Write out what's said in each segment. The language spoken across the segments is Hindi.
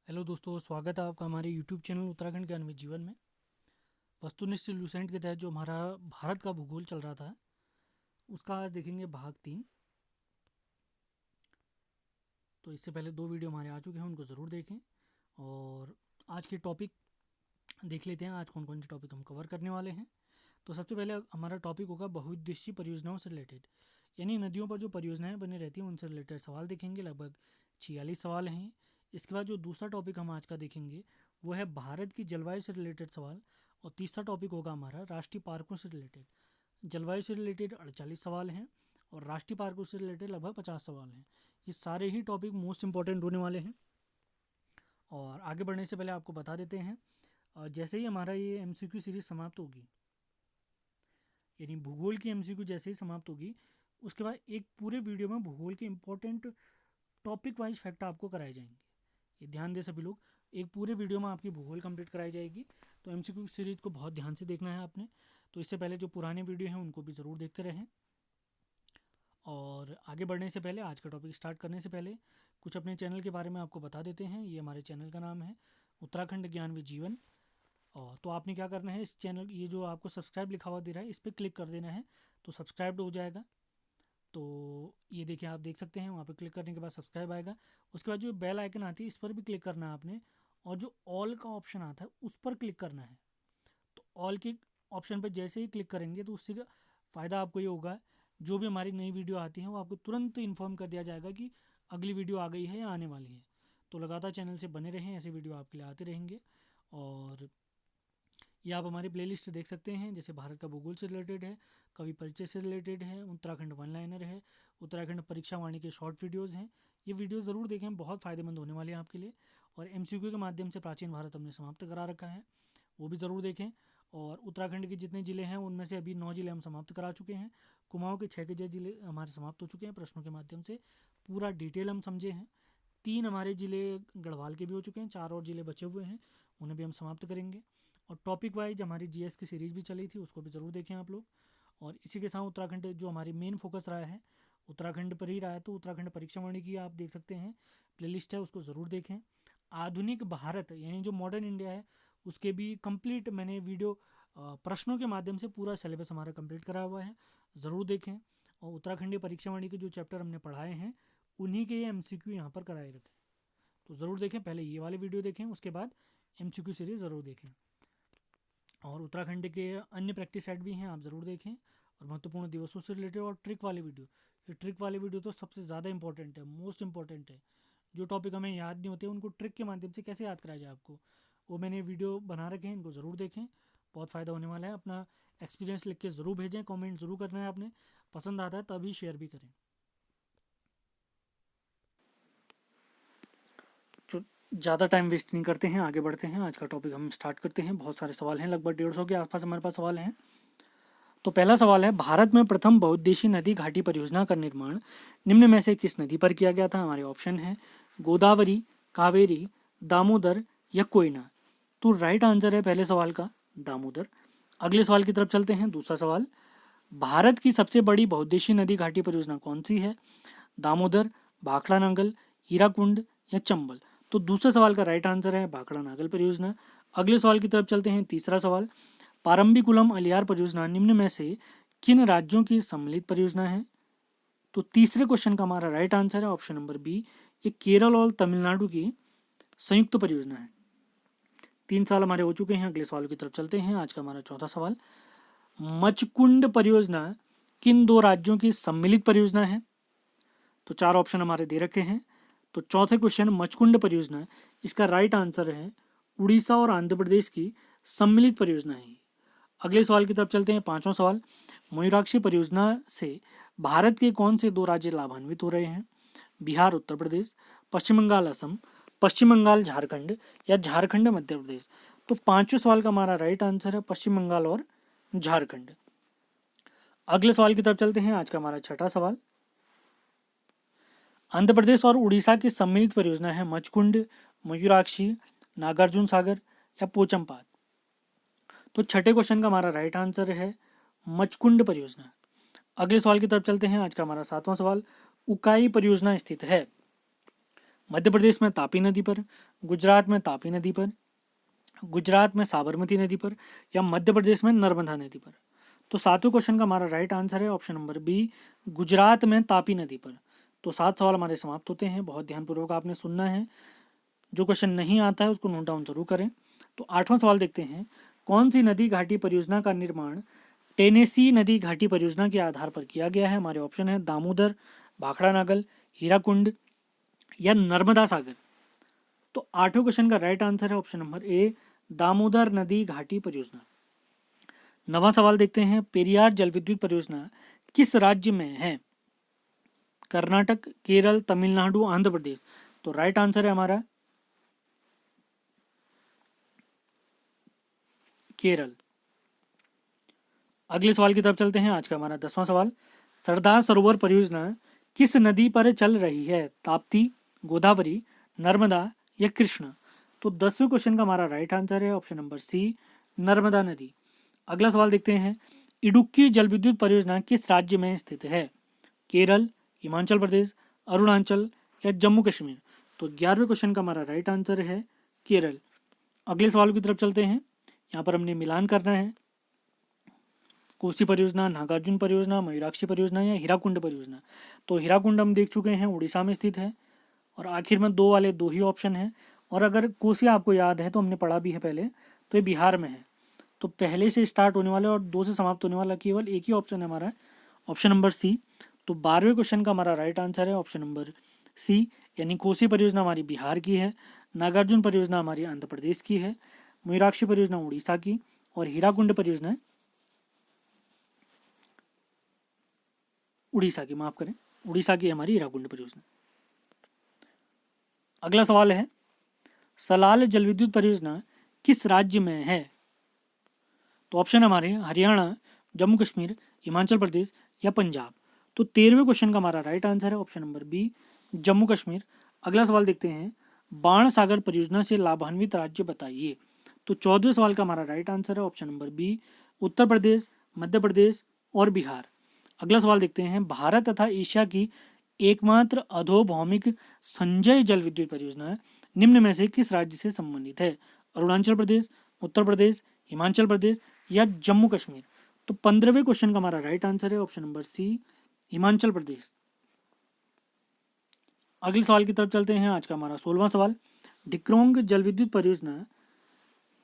हेलो दोस्तों, स्वागत है आपका हमारे यूट्यूब चैनल उत्तराखंड ज्ञान में जीवन में। वस्तुनिष्ठ लूसेंट के तहत जो हमारा भारत का भूगोल चल रहा था उसका आज देखेंगे भाग 3। तो इससे पहले 2 वीडियो हमारे आ चुके हैं, उनको ज़रूर देखें। और आज के टॉपिक देख लेते हैं, आज कौन कौन से टॉपिक हम कवर करने वाले हैं। तो सबसे पहले हमारा टॉपिक होगा बहुउद्देशीय परियोजनाओं से रिलेटेड, यानी नदियों पर जो परियोजनाएं बनी रहती हैं उनसे रिलेटेड सवाल देखेंगे। लगभग 46 सवाल हैं। इसके बाद जो दूसरा टॉपिक हम आज का देखेंगे वो है भारत की जलवायु से रिलेटेड सवाल। और तीसरा टॉपिक होगा हमारा राष्ट्रीय पार्कों से रिलेटेड। जलवायु से रिलेटेड 48 सवाल हैं और राष्ट्रीय पार्कों से रिलेटेड लगभग 50 सवाल हैं। ये सारे ही टॉपिक मोस्ट इंपॉर्टेंट होने वाले हैं। और आगे बढ़ने से पहले आपको बता देते हैं, जैसे ही हमारा ये MCQ सीरीज़ समाप्त होगी, यानी भूगोल की MCQ जैसे ही समाप्त होगी, उसके बाद एक पूरे वीडियो में भूगोल के इंपॉर्टेंट टॉपिक वाइज फैक्ट आपको कराए जाएंगे। ये ध्यान दे सभी लोग, एक पूरे वीडियो में आपकी भूगोल कंप्लीट कराई जाएगी। तो MCQ सीरीज़ को बहुत ध्यान से देखना है आपने। तो इससे पहले जो पुराने वीडियो हैं उनको भी ज़रूर देखते रहें। और आगे बढ़ने से पहले, आज का टॉपिक स्टार्ट करने से पहले, कुछ अपने चैनल के बारे में आपको बता देते हैं। ये हमारे चैनल का नाम है उत्तराखंड ज्ञान व जीवन। और तो आपने क्या करना है, इस चैनल, ये जो आपको सब्सक्राइब लिखा हुआ दे रहा है, इस पर क्लिक कर देना है, तो सब्सक्राइब्ड हो जाएगा। तो ये देखिए, आप देख सकते हैं, वहाँ पे क्लिक करने के बाद सब्सक्राइब आएगा। उसके बाद जो बेल आइकन आती है इस पर भी क्लिक करना है आपने। और जो ऑल का ऑप्शन आता है उस पर क्लिक करना है। तो ऑल के ऑप्शन पर जैसे ही क्लिक करेंगे तो उससे फ़ायदा आपको ये होगा, जो भी हमारी नई वीडियो आती है वो आपको तुरंत इन्फॉर्म कर दिया जाएगा कि अगली वीडियो आ गई है या आने वाली है। तो लगातार चैनल से बने रहें, ऐसे वीडियो आपके लिए आते रहेंगे। और ये आप हमारी प्लेलिस्ट देख सकते हैं, जैसे भारत का भूगोल से रिलेटेड है, कवि परिचय से रिलेटेड है, उत्तराखंड वन लाइनर है, उत्तराखंड परीक्षा वाणी के शॉर्ट वीडियोज़ हैं। ये वीडियो ज़रूर देखें, बहुत फ़ायदेमंद होने वाले हैं आपके लिए। और MCQ के माध्यम से प्राचीन भारत हमने समाप्त करा रखा है, वो भी ज़रूर देखें। और उत्तराखंड के जितने ज़िले हैं उनमें से अभी 9 ज़िले हम समाप्त करा चुके हैं। कुमाऊँ के 6 के ज़िले हमारे समाप्त हो चुके हैं प्रश्नों के माध्यम से, पूरा डिटेल हम समझे हैं। 3 हमारे ज़िले गढ़वाल के भी हो चुके हैं, 4 और ज़िले बचे हुए हैं, उन्हें भी हम समाप्त करेंगे। और टॉपिक वाइज हमारी GS की सीरीज़ भी चली थी, उसको भी ज़रूर देखें आप लोग। और इसी के साथ उत्तराखंड जो हमारी मेन फोकस रहा है उत्तराखंड पर ही रहा है, तो उत्तराखंड परीक्षा वाणी की आप देख सकते हैं प्लेलिस्ट है, उसको ज़रूर देखें। आधुनिक भारत यानी जो मॉडर्न इंडिया है उसके भी कंप्लीट मैंने वीडियो प्रश्नों के माध्यम से पूरा सिलेबस हमारा कंप्लीट करा हुआ है, ज़रूर देखें। और उत्तराखंडीय परीक्षा वाणी के जो चैप्टर हमने पढ़ाए हैं उन्हीं के MCQ यहाँ पर कराए रखे, तो ज़रूर देखें। पहले ये वाले वीडियो देखें, उसके बाद MCQ सीरीज़ ज़रूर देखें। और उत्तराखंड के अन्य प्रैक्टिस सेट भी हैं, आप ज़रूर देखें। और महत्वपूर्ण दिवसों से रिलेटेड और ट्रिक वाले वीडियो, ये ट्रिक वाले वीडियो तो सबसे ज़्यादा इंपॉर्टेंट है, मोस्ट इंपॉर्टेंट है। जो टॉपिक हमें याद नहीं होते उनको ट्रिक के माध्यम से कैसे याद कराया जाए आपको, वो मैंने वीडियो बना रखे हैं, इनको ज़रूर देखें, बहुत फ़ायदा होने वाला है। अपना एक्सपीरियंस लिख के ज़रूर भेजें, कमेंट ज़रूर करना है आपने, पसंद आता है तभी शेयर भी करें। जो ज़्यादा टाइम वेस्ट नहीं करते हैं, आगे बढ़ते हैं, आज का टॉपिक हम स्टार्ट करते हैं। बहुत सारे सवाल हैं, लगभग 150 के आसपास हमारे पास सवाल हैं। तो पहला सवाल है, भारत में प्रथम बहुउद्देशीय नदी घाटी परियोजना का निर्माण निम्न में से किस नदी पर किया गया था। हमारे ऑप्शन है गोदावरी, कावेरी, दामोदर या कोयना। तो राइट आंसर है पहले सवाल का दामोदर। अगले सवाल की तरफ चलते हैं। दूसरा सवाल, भारत की सबसे बड़ी बहुउद्देशीय नदी घाटी परियोजना कौन सी है। दामोदर, भाखड़ा नागल, हीराकुंड या चंबल। तो दूसरे सवाल का राइट आंसर है भाखड़ा नागल परियोजना। अगले सवाल की तरफ चलते हैं। तीसरा सवाल, पारंबीकुलम अलियार परियोजना निम्न में से किन राज्यों की सम्मिलित परियोजना है। तो तीसरे क्वेश्चन का हमारा राइट आंसर है ऑप्शन नंबर बी, ये केरल और तमिलनाडु की संयुक्त परियोजना है। 3 साल हमारे हो चुके हैं। अगले सवाल की तरफ चलते हैं। आज का हमारा चौथा सवाल, मचकुंड परियोजना किन 2 राज्यों की सम्मिलित परियोजना है। तो 4 ऑप्शन हमारे दे रखे हैं। तो चौथे क्वेश्चन, मचकुंड परियोजना, इसका राइट आंसर है उड़ीसा और आंध्र प्रदेश की सम्मिलित परियोजना है। अगले सवाल की तरफ चलते हैं। पांचवा सवाल, मयूराक्षी परियोजना से भारत के कौन से 2 राज्य लाभान्वित हो रहे हैं। बिहार उत्तर प्रदेश, पश्चिम बंगाल असम, पश्चिम बंगाल झारखंड या झारखंड मध्य प्रदेश। तो पांचवें सवाल का हमारा राइट आंसर है पश्चिम बंगाल और झारखंड। अगले सवाल की तरफ चलते हैं। आज का हमारा छठा सवाल, आंध्र प्रदेश और उड़ीसा की सम्मिलित परियोजना है मचकुंड, मयूराक्षी, नागार्जुन सागर या पोचमपात। तो छठे क्वेश्चन का हमारा राइट आंसर है मचकुंड परियोजना। अगले सवाल की तरफ चलते हैं। आज का हमारा सातवां सवाल, उकाई परियोजना स्थित है मध्य प्रदेश में तापी नदी पर, गुजरात में तापी नदी पर, गुजरात में साबरमती नदी पर, या मध्य प्रदेश में नर्मदा नदी पर। तो सातवें क्वेश्चन का हमारा राइट आंसर है ऑप्शन नंबर बी, गुजरात में तापी नदी पर। तो 7 सवाल हमारे समाप्त होते हैं। बहुत ध्यानपूर्वक आपने सुनना है, जो क्वेश्चन नहीं आता है उसको नोट डाउन जरूर करें। तो 8वां सवाल देखते हैं, कौन सी नदी घाटी परियोजना का निर्माण टेनेसी नदी घाटी परियोजना के आधार पर किया गया है? हमारे ऑप्शन है दामोदर, भाखड़ा नागल, हीराकुंड या नर्मदा सागर। तो 8वें क्वेश्चन का राइट आंसर है ऑप्शन नंबर ए, दामोदर नदी घाटी परियोजना। 9वां सवाल देखते हैं, पेरियार जल विद्युत परियोजना किस राज्य में है? कर्नाटक, केरल, तमिलनाडु, आंध्र प्रदेश। तो राइट आंसर है हमारा केरल। अगले सवाल की तरफ चलते हैं। आज का हमारा 10वां सवाल, सरदार सरोवर परियोजना किस नदी पर चल रही है? ताप्ती, गोदावरी, नर्मदा या कृष्णा। तो 10वें क्वेश्चन का हमारा राइट आंसर है ऑप्शन नंबर सी, नर्मदा नदी। अगला सवाल देखते हैं, इडुक्की जल विद्युत परियोजना किस राज्य में स्थित है? केरल, हिमाचल प्रदेश, अरुणाचल या जम्मू कश्मीर। तो 11वें क्वेश्चन का हमारा राइट आंसर है केरल। अगले सवाल की तरफ चलते हैं। यहाँ पर हमने मिलान करना है, कोसी परियोजना, नागार्जुन परियोजना, मयूराक्षी परियोजना या हीराकुंड परियोजना। तो हीराकुंड हम देख चुके हैं, उड़ीसा में स्थित है, और आखिर में दो वाले दो ही ऑप्शन हैं। और अगर कोसी आपको याद है तो हमने पढ़ा भी है पहले, तो ये बिहार में है। तो पहले से स्टार्ट होने वाले और दो से समाप्त होने वाला केवल एक ही ऑप्शन है हमारा, ऑप्शन नंबर सी। तो 12वें क्वेश्चन का हमारा राइट आंसर है ऑप्शन नंबर सी, यानी कोसी परियोजना हमारी बिहार की है, नागार्जुन परियोजना हमारी आंध्र प्रदेश की है, मयूराक्षी परियोजना उड़ीसा की, और हीराकुंड परियोजना उड़ीसा की, माफ करें, उड़ीसा की हमारी हीराकुंड परियोजना। अगला सवाल है, सलाल जल विद्युत परियोजना किस राज्य में है? तो ऑप्शन हमारे हरियाणा, जम्मू कश्मीर, हिमाचल प्रदेश या पंजाब। तो 13वें क्वेश्चन का हमारा राइट आंसर है option number B, Jammu Kashmir. अगला सवाल देखते हैं, बाण सागर परियोजना से लाभान्वित राज्य बताइए। तो 14वें सवाल का हमारा राइट आंसर है option number B, Uttar Pradesh, Madhya Pradesh और बिहार। अगला सवाल देखते हैं, भारत तथा एशिया की एकमात्र अधोभौमिक संचय जल विद्युत परियोजना निम्न में से किस राज्य से संबंधित है? अरुणाचल प्रदेश, उत्तर प्रदेश, हिमाचल प्रदेश या जम्मू कश्मीर। तो 15वें क्वेश्चन का हमारा राइट आंसर है ऑप्शन नंबर सी, हिमाचल प्रदेश। अगले सवाल की तरफ चलते हैं। आज का हमारा 16वां सवाल, डिक्रोंग जल विद्युत परियोजना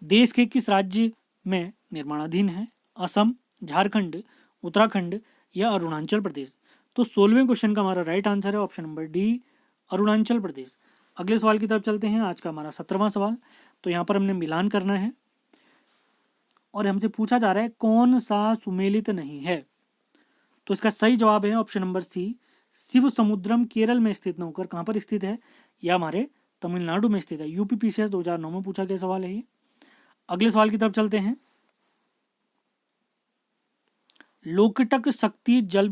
देश के किस राज्य में निर्माणाधीन है? असम, झारखंड, उत्तराखंड या अरुणाचल प्रदेश। तो 16वें क्वेश्चन का हमारा राइट आंसर है option number D, Arunachal Pradesh. अगले सवाल की तरफ चलते हैं। आज का हमारा 17वां सवाल, तो यहाँ पर हमने मिलान करना है और हमसे पूछा जा रहा है कौन सा सुमेलित नहीं है। तो इसका सही जवाब है ऑप्शन नंबर सी, शिव समुद्रम केरल में स्थित न होकर कहाँ पर स्थित है? यह हमारे तमिलनाडु में स्थित है। यूपीपीसीएस 2009 में पूछा गया सवाल है ये। अगले सवाल की तरफ चलते हैं, लोकटक शक्ति जल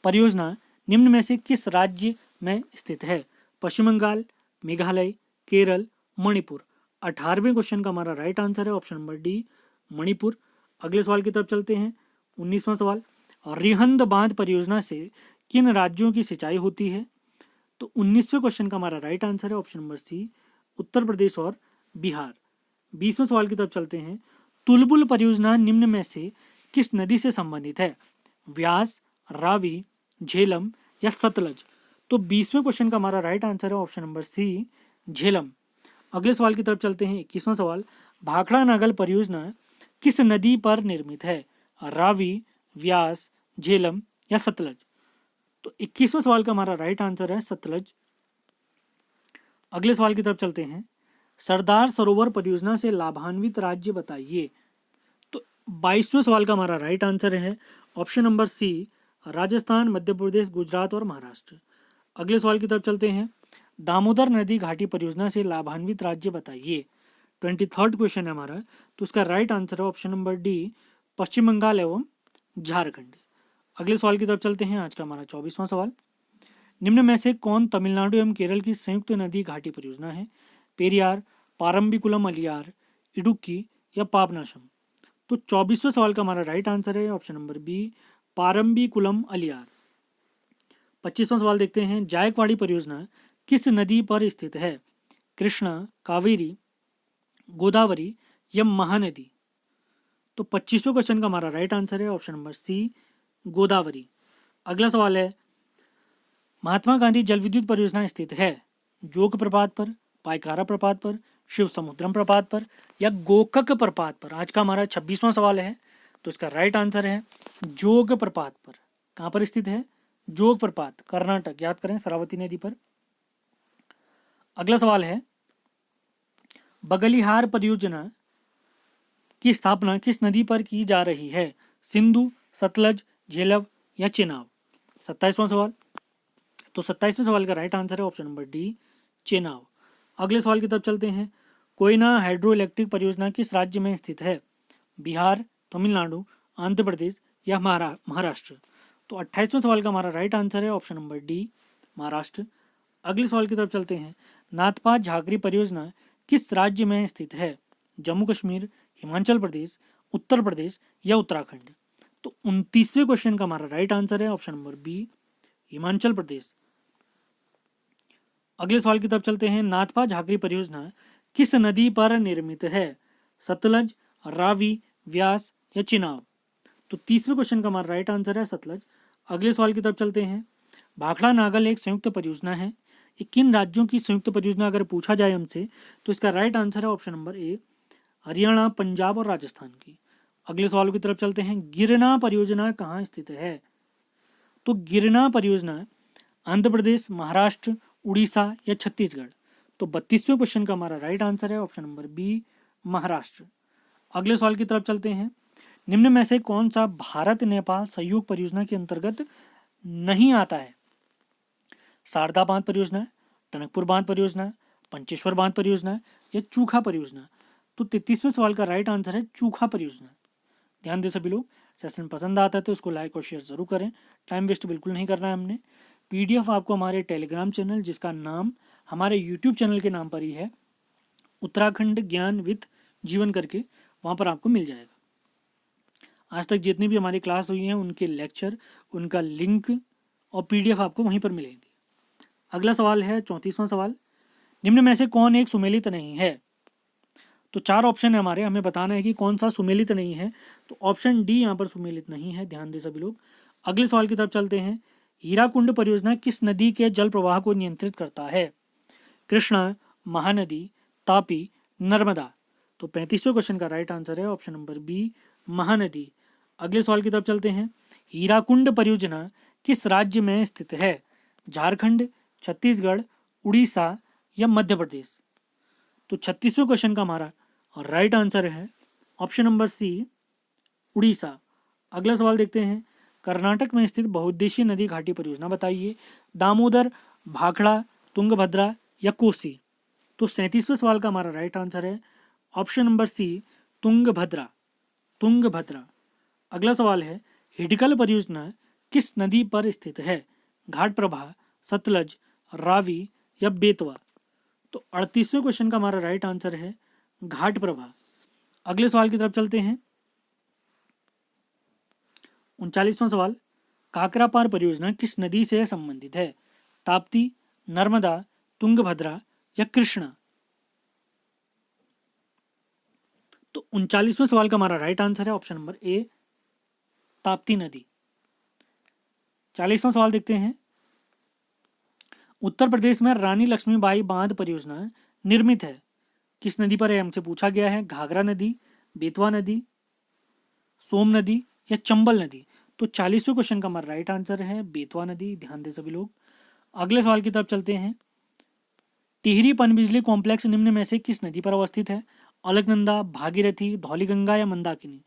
परियोजना निम्न में से किस राज्य में स्थित है? पश्चिम बंगाल, मेघालय, केरल, मणिपुर। 18वें क्वेश्चन का हमारा राइट आंसर है ऑप्शन नंबर डी, मणिपुर। अगले सवाल की तरफ चलते हैं। 19वां सवाल, रिहंद बांध परियोजना से किन राज्यों की सिंचाई होती है? तो 19वें क्वेश्चन का हमारा राइट आंसर है ऑप्शन नंबर सी, उत्तर प्रदेश और बिहार। 20वें सवाल की तरफ चलते हैं, तुलबुल परियोजना निम्न में से किस नदी से संबंधित है? व्यास, रावी, झेलम या सतलज। तो 20वें क्वेश्चन का हमारा राइट आंसर है ऑप्शन नंबर सी, झेलम। अगले सवाल की तरफ चलते हैं। 21वां सवाल, भाखड़ा नागल परियोजना किस नदी पर निर्मित है? रावी, व्यास, झेलम या सतलज। तो 21वें सवाल का हमारा राइट आंसर है सतलज। अगले सवाल की तरफ चलते हैं, सरदार सरोवर परियोजना से लाभान्वित राज्य बताइए। तो 22वें सवाल का हमारा राइट आंसर है ऑप्शन नंबर सी, राजस्थान, मध्य प्रदेश, गुजरात और महाराष्ट्र। अगले सवाल की तरफ चलते हैं, दामोदर नदी घाटी परियोजना से लाभान्वित राज्य बताइए। 23rd क्वेश्चन है हमारा, तो उसका राइट आंसर है ऑप्शन नंबर डी, पश्चिम बंगाल एवं झारखंड। अगले सवाल की तरफ चलते हैं। आज का हमारा 24वां सवाल, निम्न में से कौन तमिलनाडु एवं केरल की संयुक्त नदी घाटी परियोजना है? पेरियार, पारम्बिकुलम अलियार, इडुक्की या पापनाशम। तो 24वें सवाल का हमारा राइट आंसर है ऑप्शन नंबर बी, पारम्बिकुलम अलियार। 25वां सवाल देखते हैं, जायकवाड़ी परियोजना किस नदी पर स्थित है? कृष्णा, कावेरी, गोदावरी या महानदी? तो 25वें क्वेश्चन का हमारा राइट आंसर है ऑप्शन नंबर सी, गोदावरी। अगला सवाल है, महात्मा गांधी जल विद्युत परियोजना स्थित है जोग प्रपात पर, पायकारा प्रपात पर, शिव समुद्रम प्रपात पर या गोकक प्रपात पर? आज का हमारा 26वां सवाल है। तो इसका राइट आंसर है जोग प्रपात पर। कहाँ पर स्थित है? जोग प्रपात, कर्नाटक। याद करें, शरावती नदी पर। अगला सवाल है, बगलिहार परियोजना की स्थापना किस नदी पर की जा रही है? सिंधु, सतलज, झेलम या चेनाब? 27वां सवाल। तो 27वें सवाल का राइट आंसर है ऑप्शन नंबर डी, चेनाब। अगले सवाल की तरफ चलते हैं। कोयना हाइड्रो इलेक्ट्रिक परियोजना किस राज्य में स्थित है? बिहार, तमिलनाडु, आंध्र प्रदेश या महाराष्ट्र? तो 28वें सवाल का हमारा राइट आंसर है ऑप्शन नंबर डी, महाराष्ट्र। अगले सवाल की तरफ चलते हैं। नाथपा झाकरी परियोजना किस राज्य में स्थित है? जम्मू कश्मीर, हिमाचल प्रदेश, उत्तर प्रदेश या उत्तराखंड? तो 29वें क्वेश्चन का हमारा राइट आंसर है option number B, Himachal Pradesh. अगले सवाल की तरफ चलते हैं। नाथपा झाकरी परियोजना किस नदी पर निर्मित है? सतलज, रावी, व्यास या चिनाब? तो 30वें क्वेश्चन का हमारा राइट आंसर है सतलज। अगले सवाल की तरफ चलते हैं। भाखड़ा नागल एक संयुक्त परियोजना है। ये किन राज्यों की संयुक्त परियोजना अगर पूछा जाए हमसे, तो इसका राइट आंसर है ऑप्शन नंबर ए, हरियाणा, पंजाब और राजस्थान की। अगले सवाल की तरफ चलते हैं। गिरना परियोजना कहाँ स्थित है? तो गिरना परियोजना आंध्र प्रदेश, महाराष्ट्र, उड़ीसा या छत्तीसगढ़? तो 32वें क्वेश्चन का हमारा राइट आंसर है ऑप्शन नंबर बी, महाराष्ट्र। अगले सवाल की तरफ चलते हैं। निम्न में से कौन सा भारत नेपाल सहयोग परियोजना के अंतर्गत नहीं आता है? शारदा बांध परियोजना, टनकपुर बांध परियोजना, पंचेश्वर बांध परियोजना या चूखा परियोजना? तो 33वें सवाल का राइट आंसर है चूखा परियोजना। ध्यान दें सभी लोग, सेशन पसंद आता है तो इसको लाइक और शेयर जरूर करें। टाइम वेस्ट बिल्कुल नहीं करना है हमने। पीडीएफ आपको हमारे टेलीग्राम चैनल, जिसका नाम हमारे यूट्यूब चैनल के नाम पर ही है, उत्तराखंड ज्ञान विद जीवन करके, वहाँ पर आपको मिल जाएगा। आज तक जितनी भी हमारी क्लास हुई हैं उनके लेक्चर, उनका लिंक और पीडीएफ आपको वहीं पर मिलेगी। अगला सवाल है 34वां सवाल। निम्न में से कौन एक सुमेलित नहीं है? तो 4 ऑप्शन है हमारे, हमें बताना है कि कौन सा सुमेलित नहीं है। तो ऑप्शन डी यहाँ पर सुमेलित नहीं है। ध्यान दें सभी लोग। अगले सवाल की तरफ चलते हैं। हीराकुंड परियोजना किस नदी के जल प्रवाह को नियंत्रित करता है? कृष्णा, महानदी, तापी, नर्मदा? तो 35वें क्वेश्चन का राइट आंसर है ऑप्शन नंबर बी, महानदी। अगले सवाल की तरफ चलते हैं। हीराकुंड परियोजना किस राज्य में स्थित है? झारखंड, छत्तीसगढ़, उड़ीसा या मध्य प्रदेश? तो 36वें क्वेश्चन का हमारा राइट आंसर है ऑप्शन नंबर सी, उड़ीसा। अगला सवाल देखते हैं। कर्नाटक में स्थित बहुउद्देशीय नदी घाटी परियोजना बताइए। दामोदर, भाखड़ा, तुंगभद्रा या कोसी? तो 37वें सवाल का हमारा राइट आंसर है option number C, Tungabhadra. Tungabhadra. अगला सवाल है। हिडकल परियोजना किस नदी पर स्थित है? घाटप्रभा, सतलज, रावी या बेतवा? तो 38वें क्वेश्चन का हमारा राइट आंसर है घाटप्रभा। अगले सवाल की तरफ चलते हैं। 39वां सवाल। काकरापार परियोजना किस नदी से संबंधित है? ताप्ती, नर्मदा, तुंगभद्रा या कृष्णा? तो 39वें सवाल का हमारा राइट आंसर है ऑप्शन नंबर ए, ताप्ती नदी। 40वां सवाल देखते हैं। उत्तर प्रदेश में रानी लक्ष्मीबाई बांध परियोजना निर्मित है किस नदी पर है? हमसे पूछा गया है। घाघरा नदी, बेतवा नदी, सोम नदी या चंबल नदी? तो 40वें क्वेश्चन का हमारा राइट आंसर है बेतवा नदी। ध्यान दें सभी लोग। अगले सवाल की तरफ चलते हैं। टिहरी पनबिजली कॉम्प्लेक्स निम्न में से किस नदी पर अवस्थित है? अलकनंदा, भागीरथी, धौलीगंगा या मंदाकिनी?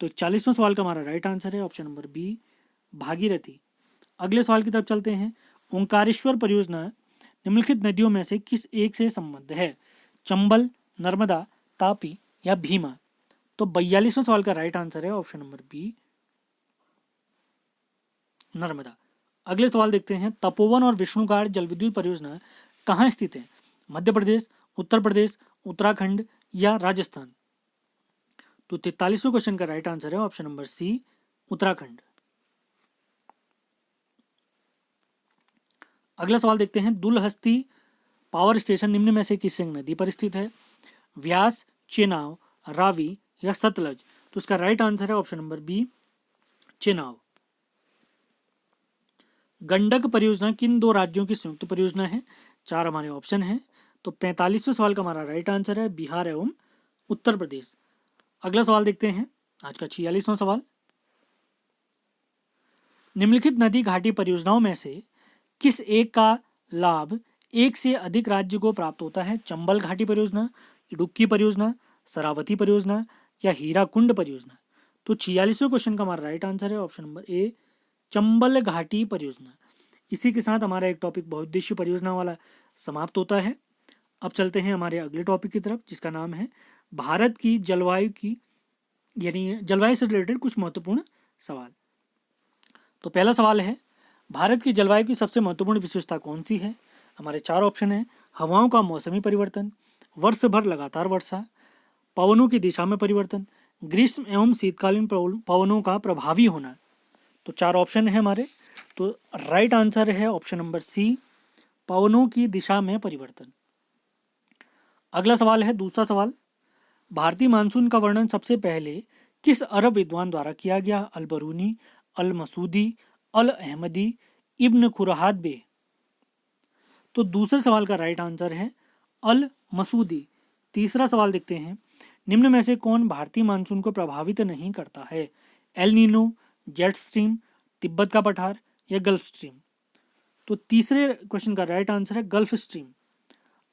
तो 41वें सवाल का हमारा राइट आंसर है ऑप्शन नंबर बी, भागीरथी। अगले सवाल की तरफ चलते हैं। ओंकारेश्वर परियोजना निम्नलिखित नदियों में से किस एक से संबद्ध है? चंबल, नर्मदा, तापी या भीमा? तो 42वें सवाल का राइट आंसर है ऑप्शन नंबर बी, नर्मदा। अगले सवाल देखते हैं। तपोवन और विष्णुघाट जलविद्युत परियोजना कहाँ स्थित है? मध्य प्रदेश, उत्तर प्रदेश, उत्तराखंड या राजस्थान? तो 43वें क्वेश्चन का राइट आंसर है ऑप्शन नंबर सी, उत्तराखंड। अगला सवाल देखते हैं। दुलहस्ती पावर स्टेशन निम्न में से किस नदी पर स्थित है? व्यास, चेनाब, रावी या सतलज? तो इसका राइट आंसर है option number B, Chenab. Gandak परियोजना किन दो राज्यों की संयुक्त परियोजना है? 4 हमारे ऑप्शन हैं। तो 45वें सवाल का हमारा राइट आंसर है बिहार एवं उत्तर प्रदेश। अगला सवाल देखते हैं, आज का 46वां सवाल। निम्नलिखित नदी घाटी परियोजनाओं में से किस एक का लाभ एक से अधिक राज्य को प्राप्त होता है? चंबल घाटी परियोजना, इडुक्की परियोजना, शरावती परियोजना या हीराकुंड परियोजना? तो 46वें क्वेश्चन का हमारा राइट आंसर है ऑप्शन नंबर ए, चंबल घाटी परियोजना। इसी के साथ हमारा एक टॉपिक बहुउद्देशीय परियोजना वाला समाप्त होता है। अब चलते हैं हमारे अगले टॉपिक की तरफ, जिसका नाम है भारत की जलवायु की, यानी जलवायु से रिलेटेड कुछ महत्वपूर्ण सवाल। तो पहला सवाल है, भारत की जलवायु की सबसे महत्वपूर्ण विशेषता कौन सी है? हमारे 4 ऑप्शन हैं। हवाओं का मौसमी परिवर्तन, वर्ष भर लगातार वर्षा, पवनों की दिशा में परिवर्तन, ग्रीष्म एवं शीतकालीन पवनों का प्रभावी होना। तो 4 ऑप्शन है हमारे। तो राइट आंसर है ऑप्शन नंबर सी, पवनों की दिशा में परिवर्तन। अगला सवाल है, दूसरा सवाल, भारतीय मानसून का वर्णन सबसे पहले किस अरब विद्वान द्वारा किया गया? अल बरूनी, अल मसूदी, अल अहमदी, इब्न खुरहाद बे? तो दूसरे सवाल का राइट आंसर है अल मसूदी। तीसरा सवाल देखते हैं, निम्न में से कौन भारतीय मानसून को प्रभावित नहीं करता है? El Nino, jet stream, Tibet का पठार या गल्फ स्ट्रीम? तो तीसरे क्वेश्चन का राइट आंसर है गल्फ स्ट्रीम।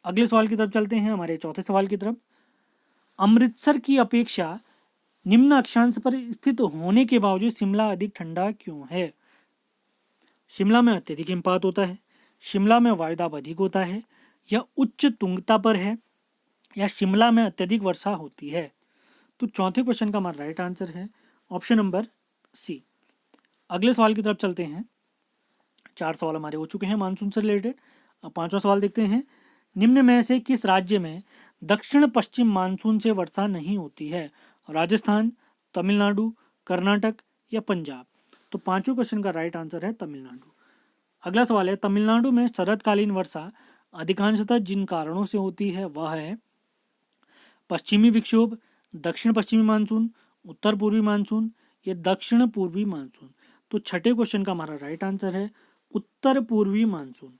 अगले सवाल की तरफ चलते हैं, हमारे चौथे सवाल की तरफ। अमृतसर की अपेक्षा निम्न अक्षांश पर स्थित होने के बावजूद शिमला अधिक ठंडा क्यों है? शिमला में अत्यधिक हिमपात होता है, शिमला में वायुदाब अधिक होता है, या उच्च तुंगता पर है, या शिमला में अत्यधिक वर्षा होती है? तो चौथे क्वेश्चन का हमारा राइट आंसर है ऑप्शन नंबर सी। अगले सवाल की तरफ चलते हैं। 4 सवाल हमारे हो चुके हैं मानसून से रिलेटेड। अब 5वां सवाल देखते हैं, निम्न में से किस राज्य में दक्षिण पश्चिम मानसून से वर्षा नहीं होती है? राजस्थान, तमिलनाडु, कर्नाटक या पंजाब? तो 5वें क्वेश्चन का राइट आंसर है तमिलनाडु। अगला सवाल है, तमिलनाडु में शरतकालीन वर्षा अधिकांशतः जिन कारणों से होती है वह है पश्चिमी विक्षोभ, दक्षिण पश्चिमी मानसून, उत्तर पूर्वी मानसून या दक्षिण पूर्वी मानसून? तो छठे क्वेश्चन का हमारा राइट आंसर है उत्तर पूर्वी मानसून।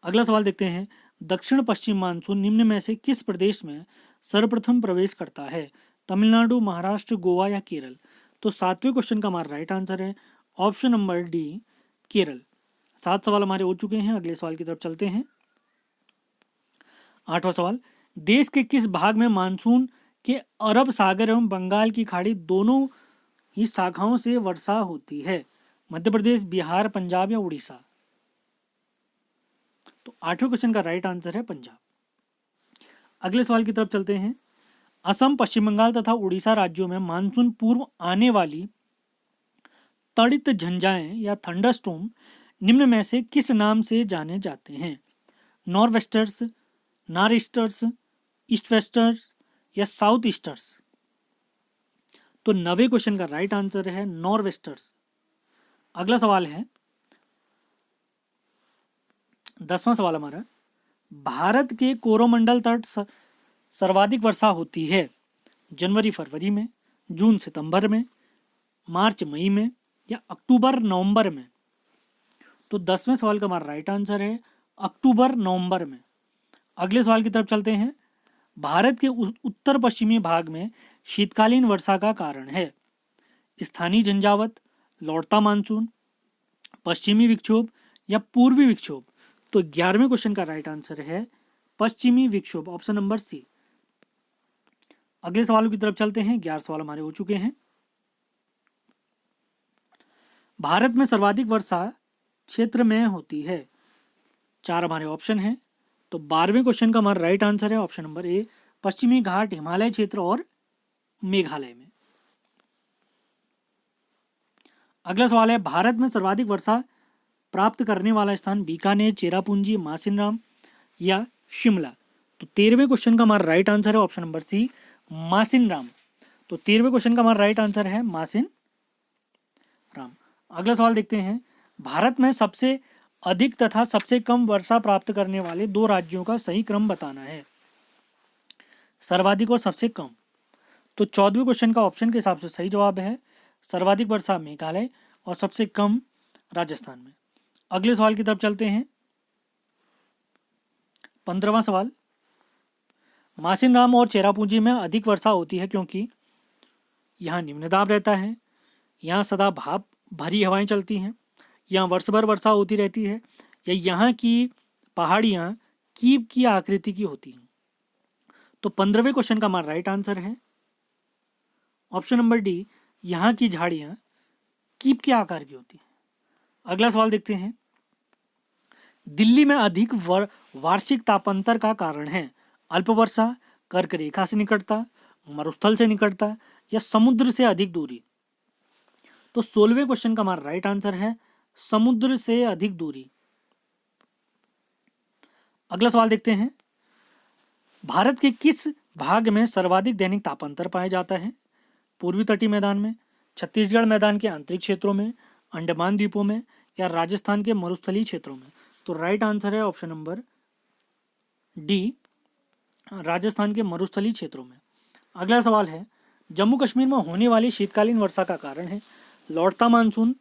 अगला सवाल देखते हैं, दक्षिण पश्चिम मानसून निम्न में से किस प्रदेश में सर्वप्रथम प्रवेश करता है? तमिलनाडु, महाराष्ट्र, गोवा या केरल? तो 7वें क्वेश्चन का हमारा राइट आंसर है ऑप्शन नंबर डी, केरल। 7 सवाल हमारे हो चुके हैं। अगले सवाल की तरफ चलते हैं। 8वां सवाल, देश के किस भाग में मानसून के अरब सागर एवं बंगाल की खाड़ी दोनों ही शाखाओं से वर्षा होती है? मध्य प्रदेश, बिहार, पंजाब या उड़ीसा? तो 8वें क्वेश्चन का राइट आंसर है पंजाब। अगले सवाल की तरफ चलते हैं। असम, पश्चिम बंगाल तथा उड़ीसा राज्यों में मानसून पूर्व आने वाली तड़ित झंझाएं या थंडरस्टॉर्म निम्न में से किस नाम से जाने जाते हैं? नॉर्वेस्टर्स, नॉर ईस्टर्स, ईस्ट वेस्टर्स या साउथ ईस्टर्स? तो 9वें क्वेश्चन का राइट आंसर है नॉर्वेस्टर्स। अगला सवाल है, 10वां सवाल हमारा, भारत के कोरोमंडल तट सर्वाधिक वर्षा होती है जनवरी फरवरी में, जून सितंबर में, मार्च मई में या अक्टूबर नवंबर में? तो 10वें सवाल का हमारा राइट आंसर है अक्टूबर नवंबर में। अगले सवाल की तरफ चलते हैं। भारत के उत्तर पश्चिमी भाग में शीतकालीन वर्षा का कारण है स्थानीय झंझावत, लौटता मानसून, पश्चिमी विक्षोभ या पूर्वी विक्षोभ? तो 11वें क्वेश्चन का राइट आंसर है पश्चिमी विक्षोभ, ऑप्शन नंबर सी। अगले सवालों की तरफ चलते हैं। 11 सवाल हमारे हो चुके हैं। भारत में सर्वाधिक वर्षा क्षेत्र में होती है? 4 हमारे ऑप्शन हैं। तो 12वें क्वेश्चन का हमारा राइट आंसर है ऑप्शन नंबर ए, पश्चिमी घाट, हिमालय क्षेत्र और मेघालय में। अगला सवाल है, भारत में सर्वाधिक वर्षा प्राप्त करने वाला स्थान बीकानेर, चेरापूंजी, मासिनराम या शिमला? तो 13वें क्वेश्चन का हमारा राइट आंसर है ऑप्शन नंबर सी, मासिनराम। तो 13वें क्वेश्चन का हमारा राइट आंसर है मासिनराम। अगला सवाल देखते हैं, भारत में सबसे अधिक तथा सबसे कम वर्षा प्राप्त करने वाले 2 राज्यों का सही क्रम बताना है। सर्वाधिक और सबसे कम। तो 14वें क्वेश्चन का ऑप्शन के हिसाब से सही जवाब है सर्वाधिक वर्षा मेघालय और सबसे कम राजस्थान में। अगले सवाल की तरफ चलते हैं। 15वां सवाल, मासिनराम और चेरापूंजी में अधिक वर्षा होती है क्योंकि यहाँ निम्न दाब रहता है, यहाँ सदा भाप भरी हवाएं चलती हैं, यहाँ वर्ष भर वर्षा होती रहती है, या यहाँ की पहाड़ियाँ कीप की आकृति की होती हैं। तो 15वें क्वेश्चन का हमारा राइट आंसर है ऑप्शन नंबर डी, यहाँ की झाड़ियाँ कीप के आकार की होती हैं। अगला सवाल देखते हैं। दिल्ली में अधिक वार्षिक तापांतर का कारण है अल्प वर्षा, कर्क रेखा से निकटता, मरुस्थल से निकटता, या समुद्र से अधिक दूरी। तो 16वें क्वेश्चन का हमारा राइट आंसर है समुद्र से अधिक दूरी। अगला सवाल देखते हैं। भारत के किस भाग में सर्वाधिक दैनिक तापांतर पाया जाता है? पूर्वी तटीय मैदान में, छत्तीसगढ़ मैदान के आंतरिक क्षेत्रों में, अंडमान द्वीपों में, या राजस्थान के मरुस्थलीय क्षेत्रों में। तो राइट आंसर है ऑप्शन नंबर डी, राजस्थान के मरुस्थलीय क्षेत्रों में। अगला सवाल है, जम्मू कश्मीर में होने वाली शीतकालीन वर्षा का कारण है लौटता मानसून,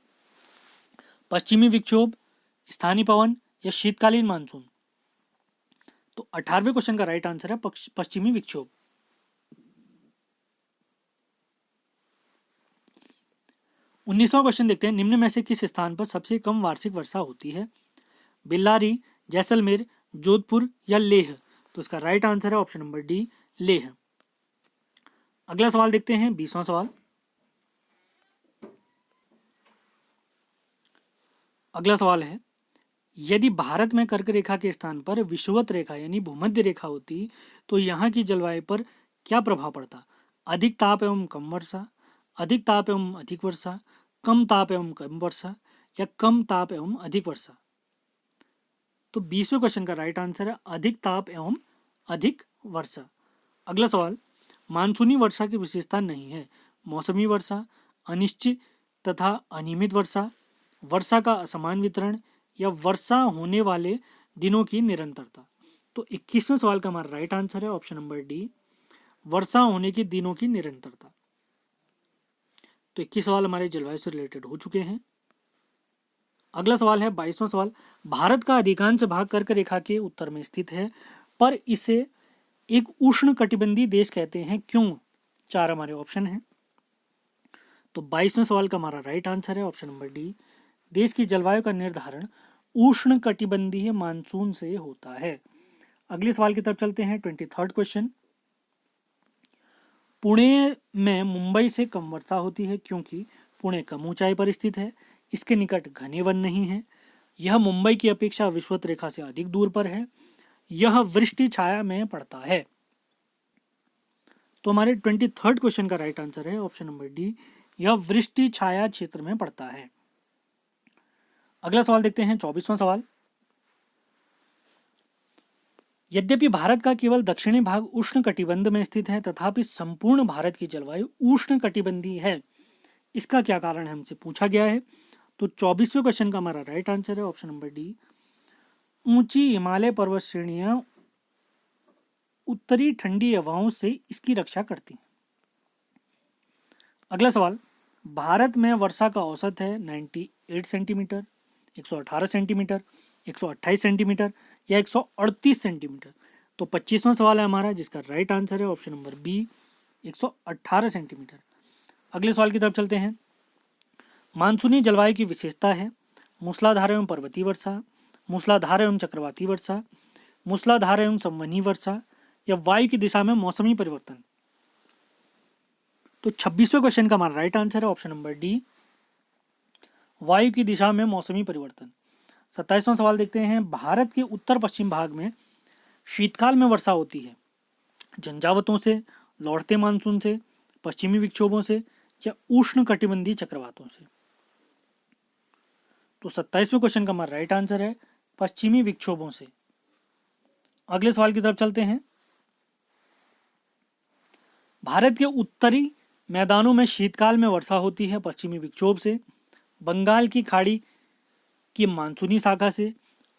पश्चिमी विक्षोभ, स्थानीय पवन, या शीतकालीन मानसून। तो 18वें क्वेश्चन का राइट आंसर है पश्चिमी विक्षोभ। 19वां क्वेश्चन देखते हैं। निम्न में से किस स्थान पर सबसे कम वार्षिक वर्षा होती है? बेल्लारी, जैसलमेर, जोधपुर, या लेह। तो इसका राइट आंसर है ऑप्शन नंबर डी, लेह। अगला सवाल देखते हैं, 20वां सवाल। अगला सवाल है, यदि भारत में कर्क रेखा के स्थान पर विषुवत रेखा यानी भूमध्य रेखा होती तो यहाँ की जलवायु पर क्या प्रभाव पड़ता? अधिक ताप एवं कम वर्षा, अधिक ताप एवं अधिक वर्षा, कम ताप एवं कम वर्षा, या कम ताप एवं अधिक वर्षा। तो 20वें क्वेश्चन का राइट आंसर है अधिक ताप एवं अधिक वर्षा। अगला सवाल, मानसूनी वर्षा की विशेषता नहीं है मौसमी वर्षा, अनिश्चित तथा अनियमित वर्षा, वर्षा का असमान वितरण, या वर्षा होने वाले दिनों की निरंतरता। तो 21वें सवाल का हमारा राइट आंसर है ऑप्शन नंबर डी, वर्षा होने के दिनों की निरंतरता। तो 21 सवाल हमारे जलवायु से रिलेटेड हो चुके हैं। अगला सवाल है 22वां सवाल। भारत का अधिकांश भाग कर्क रेखा के उत्तर में स्थित है पर इसे एक उष्ण कटिबंधीय देश कहते हैं, क्यों? 4 हमारे ऑप्शन हैं। तो 22वें सवाल का हमारा राइट आंसर है ऑप्शन नंबर डी, देश की जलवायु का निर्धारण उष्ण कटिबंधीय मानसून से होता है। अगले सवाल की तरफ चलते हैं, 23rd क्वेश्चन। पुणे में मुंबई से कम वर्षा होती है क्योंकि पुणे कम ऊंचाई पर स्थित है, इसके निकट घने वन नहीं है, यह मुंबई की अपेक्षा विषुवत रेखा से अधिक दूर पर है, यह वृष्टि छाया में पड़ता है। तो हमारे 23rd क्वेश्चन का राइट आंसर है ऑप्शन नंबर डी, यह वृष्टि छाया क्षेत्र में पड़ता है। अगला सवाल देखते हैं, 24वां सवाल। यद्यपि भारत का केवल दक्षिणी भाग उष्ण कटिबंध में स्थित है तथापि संपूर्ण भारत की जलवायु उष्ण कटिबंधीय है, इसका क्या कारण है हमसे पूछा गया है। तो 24वें क्वेश्चन का हमारा राइट आंसर है ऑप्शन नंबर डी, ऊंची हिमालय पर्वत श्रेणियां उत्तरी ठंडी हवाओं से इसकी रक्षा करती हैं। अगला सवाल, भारत में वर्षा का औसत है 98 सेंटीमीटर, 118 सेंटीमीटर, 128 सेंटीमीटर, या 138 सेंटीमीटर। तो 25वां सवाल है हमारा जिसका राइट आंसर है ऑप्शन नंबर बी, 118 सेंटीमीटर। अगले सवाल की तरफ चलते हैं। मानसूनी जलवायु की विशेषता है मूसलाधार एवं पर्वतीय वर्षा, मूसलाधार एवं चक्रवाती वर्षा, मूसलाधार एवं संवहनी वर्षा, या वायु की दिशा में मौसमी परिवर्तन। तो 26वें क्वेश्चन का हमारा राइट आंसर है ऑप्शन नंबर डी, वायु की दिशा में मौसमी परिवर्तन। 27वां सवाल देखते हैं। भारत के उत्तर पश्चिम भाग में शीतकाल में वर्षा होती है झंझावतों से, लौटते मानसून से, पश्चिमी विक्षोभों से, या उष्ण कटिबंधीय चक्रवातों से। तो 27वें क्वेश्चन का हमारा राइट आंसर है पश्चिमी विक्षोभों से। अगले सवाल की तरफ चलते हैं। भारत के उत्तरी मैदानों में शीतकाल में वर्षा होती है पश्चिमी विक्षोभ से, बंगाल की खाड़ी की मानसूनी शाखा से,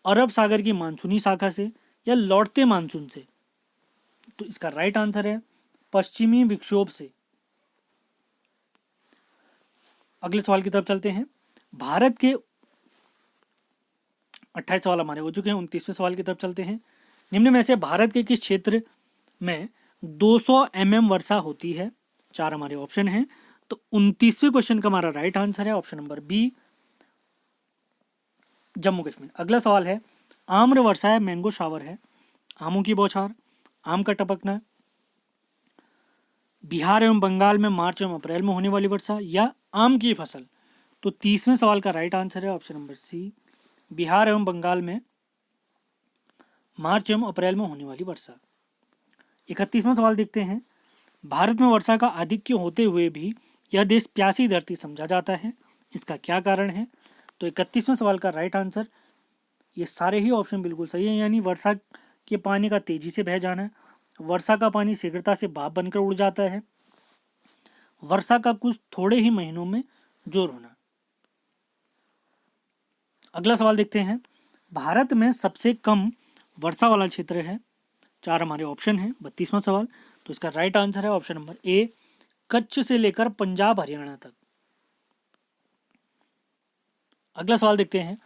अरब सागर की मानसूनी शाखा से, या लौटते मानसून से? तो इसका राइट आंसर है पश्चिमी विक्षोभ से। अगले सवाल की तरफ चलते हैं। भारत के 28 सवाल हमारे हो चुके हैं, 29वें सवाल की तरफ चलते हैं। निम्न में से भारत के किस क्षेत्र में 200 mm वर्षा होती है? 4 हमारे ऑप्शन हैं। तो 29वें क्वेश्चन का हमारा राइट आंसर है option number B, Jammu Kashmir. अगला सवाल है, आम्र वर्षा है, मैंगो शावर है, आमों की बौछार, आम का टपकना, बिहार एवं बंगाल में मार्च एवं अप्रैल में होने वाली वर्षा, या आम की फसल? तो 30वें सवाल का राइट आंसर है ऑप्शन नंबर सी, बिहार एवं बंगाल में मार्च एवं अप्रैल में होने वाली वर्षा। 31वां सवाल देखते हैं। भारत में वर्षा का आधिक्य होते हुए भी यह देश प्यासी धरती समझा जाता है, इसका क्या कारण है? तो 31वें सवाल का राइट आंसर, ये सारे ही ऑप्शन बिल्कुल सही है, यानी वर्षा के पानी का तेजी से बह जाना, वर्षा का पानी शीघ्रता से भाप बनकर उड़ जाता है, वर्षा का कुछ थोड़े ही महीनों में जोर होना। अगला सवाल देखते हैं। भारत में सबसे कम वर्षा वाला क्षेत्र है? 4 हमारे ऑप्शन हैं। 32वां सवाल, तो इसका राइट आंसर है ऑप्शन नंबर ए, कच्छ से लेकर पंजाब हरियाणा तक। अगला सवाल देखते हैं।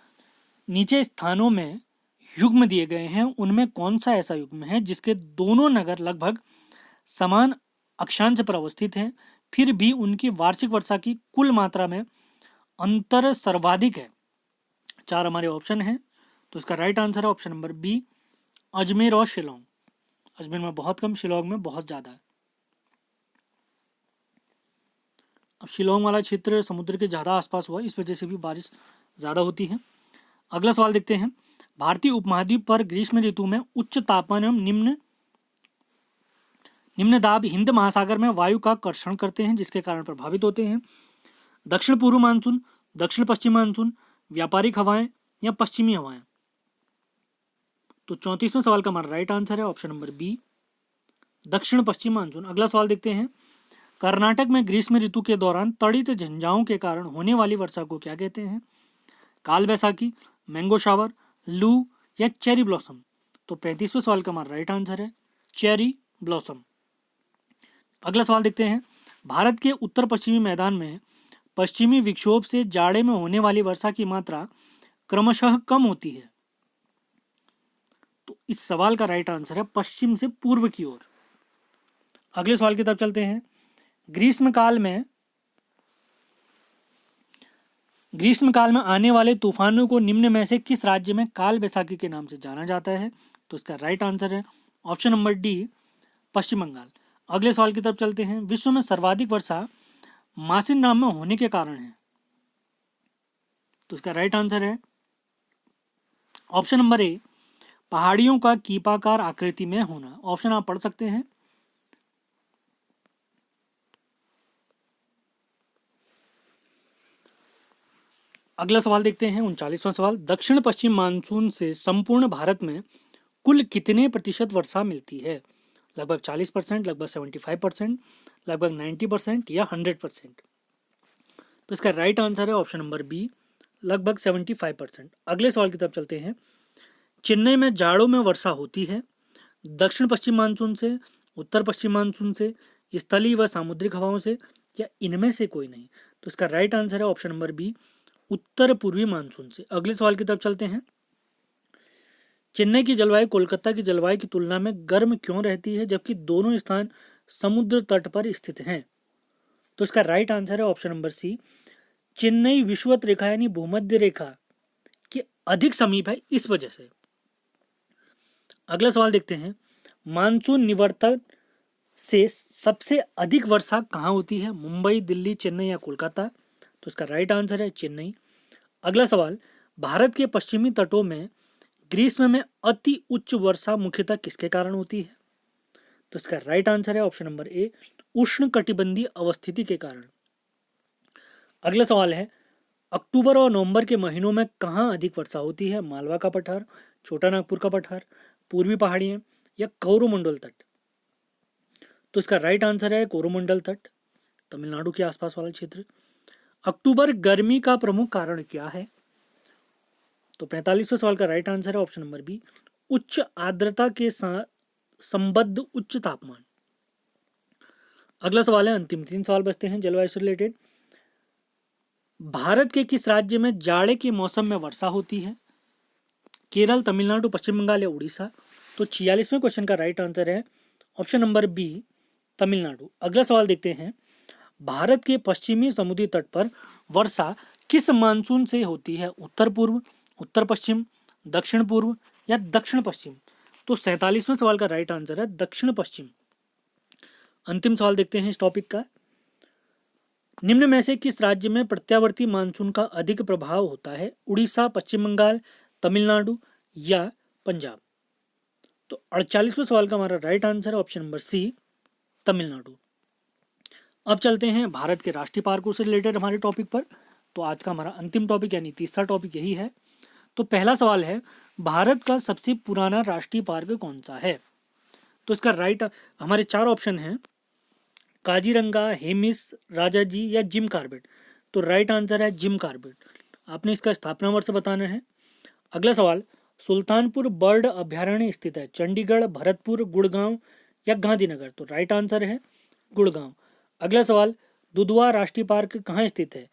नीचे स्थानों में युग्म दिए गए हैं, उनमें कौन सा ऐसा युग्म है जिसके दोनों नगर लगभग समान अक्षांश पर अवस्थित हैं, फिर भी उनकी वार्षिक वर्षा की कुल मात्रा में अंतर सर्वाधिक है? 4 हमारे ऑप्शन हैं। तो इसका राइट आंसर है ऑप्शन नंबर बी, अजमेर और शिलोंग। अजमेर में बहुत कम, शिलोंग में बहुत ज़्यादा है। अब शिलोंग वाला क्षेत्र समुद्र के ज़्यादा आसपास हुआ, इस वजह से भी बारिश ज़्यादा होती है। अगला सवाल देखते हैं। भारतीय उपमहाद्वीप पर ग्रीष्म ऋतु में उच्च तापमान एवं निम्न दाब हिंद महासागर में वायु का कर्षण करते हैं, जिसके कारण प्रभावित होते हैं। दक्षिण पूर्व मानसून, दक्षिण पश्चिम मानसून, व्यापारिक हवाएं, या पश्चिमी हवाएं? तो 34वें सवाल का हमारा राइट आंसर है ऑप्शन नंबर बी, दक्षिण पश्चिम मानसून। अगला सवाल देखते हैं। कर्नाटक में ग्रीष्म ऋतु के दौरान तड़ित झंझाओं के कारण होने वाली वर्षा को क्या कहते हैं? काल बैसाखी, मैंगो शावर, लू, या चेरी ब्लॉसम? तो 35वें सवाल का हमारा राइट आंसर है चेरी ब्लॉसम। अगला सवाल देखते हैं। भारत के उत्तर पश्चिमी मैदान में पश्चिमी विक्षोभ से जाड़े में होने वाली वर्षा की मात्रा क्रमशः कम होती है। तो इस सवाल का राइट आंसर है पश्चिम से पूर्व की ओर। अगले सवाल की तरफ चलते हैं। ग्रीष्म काल में आने वाले तूफानों को निम्न में से किस राज्य में काल बैसाखी के नाम से जाना जाता है? तो इसका राइट आंसर है ऑप्शन नंबर डी, पश्चिम बंगाल। अगले सवाल की तरफ चलते हैं। विश्व में सर्वाधिक वर्षा मासिन नाम में होने के कारण है? तो इसका राइट आंसर है ऑप्शन नंबर ए, पहाड़ियों का कीपाकार आकृति में होना। ऑप्शन आप पढ़ सकते हैं। अगला सवाल देखते हैं, 39वां सवाल। दक्षिण पश्चिम मानसून से संपूर्ण भारत में कुल कितने प्रतिशत वर्षा मिलती है? लगभग 40%, लगभग 75%, लगभग 90%, या 100%? तो इसका राइट आंसर है ऑप्शन नंबर बी, लगभग 75%। अगले सवाल की तरफ चलते हैं। चेन्नई में जाड़ों में वर्षा होती है दक्षिण पश्चिम मानसून से, उत्तर पश्चिम मानसून से, स्थलीय व सामुद्रिक हवाओं से, या इनमें से कोई नहीं? तो इसका राइट आंसर है ऑप्शन नंबर बी, उत्तर पूर्वी मानसून से। अगले सवाल की तरफ चलते हैं। चेन्नई की जलवायु कोलकाता की जलवायु की तुलना में गर्म क्यों रहती है, जबकि दोनों स्थान समुद्र तट पर स्थित हैं? तो इसका राइट आंसर है ऑप्शन नंबर सी, चेन्नई विषुवत रेखा यानी भूमध्य रेखा के अधिक समीप है, इस वजह से। अगला सवाल देखते हैं। मानसून निवर्तन से सबसे अधिक वर्षा कहाँ होती है? मुंबई, दिल्ली, चेन्नई, या कोलकाता? तो इसका राइट आंसर है चेन्नई। अगला सवाल। भारत के पश्चिमी तटों में ग्रीष्म में अति उच्च वर्षा मुख्यतः किसके कारण होती है? तो इसका राइट आंसर है ऑप्शन नंबर ए, उष्ण कटिबंधीय अवस्थिति के कारण। अगला सवाल है। अक्टूबर और नवंबर के महीनों में कहाँ अधिक वर्षा होती है? मालवा का पठार, छोटा नागपुर का पठार, पूर्वी पहाड़ियां, या कोरोमंडल तट? तो इसका राइट आंसर है कोरोमंडल तट, तमिलनाडु के आसपास वाला क्षेत्र। अक्टूबर गर्मी का प्रमुख कारण क्या है? तो 45वें सवाल का राइट आंसर है ऑप्शन नंबर बी, उच्च आर्द्रता के साथ संबद्ध उच्च तापमान। अगला सवाल है, अंतिम 3 सवाल बचते हैं जलवायु से रिलेटेड। भारत के किस राज्य में जाड़े के मौसम में वर्षा होती है? केरल, तमिलनाडु, पश्चिम बंगाल या उड़ीसा? तो 46वें क्वेश्चन का राइट आंसर है ऑप्शन नंबर बी, तमिलनाडु। अगला सवाल देखते हैं, भारत के पश्चिमी समुद्री तट पर वर्षा किस मानसून से होती है? उत्तर पूर्व, उत्तर पश्चिम, दक्षिण पूर्व या दक्षिण पश्चिम? तो 47वें सवाल का राइट आंसर है दक्षिण पश्चिम। अंतिम सवाल देखते हैं इस टॉपिक का, निम्न में से किस राज्य में प्रत्यावर्ती मानसून का अधिक प्रभाव होता है? उड़ीसा, पश्चिम बंगाल, तमिलनाडु या पंजाब? तो 48वें सवाल का हमारा राइट आंसर है ऑप्शन नंबर सी, तमिलनाडु। अब चलते हैं भारत के राष्ट्रीय पार्कों से रिलेटेड हमारे टॉपिक पर। तो आज का हमारा अंतिम टॉपिक यानी तीसरा टॉपिक यही है। तो पहला सवाल है, भारत का सबसे पुराना राष्ट्रीय पार्क कौन सा है? तो इसका राइट हमारे 4 ऑप्शन हैं, काजीरंगा, हेमिस, राजाजी या जिम कॉर्बेट। तो राइट आंसर है जिम कॉर्बेट। आपने इसका स्थापना वर्ष बताना है। अगला सवाल, सुल्तानपुर बर्ड अभ्यारण्य स्थित है चंडीगढ़, भरतपुर, गुड़गांव या गांधीनगर? तो राइट आंसर है गुड़गांव। अगला सवाल, दुधवा राष्ट्रीय पार्क कहाँ स्थित है?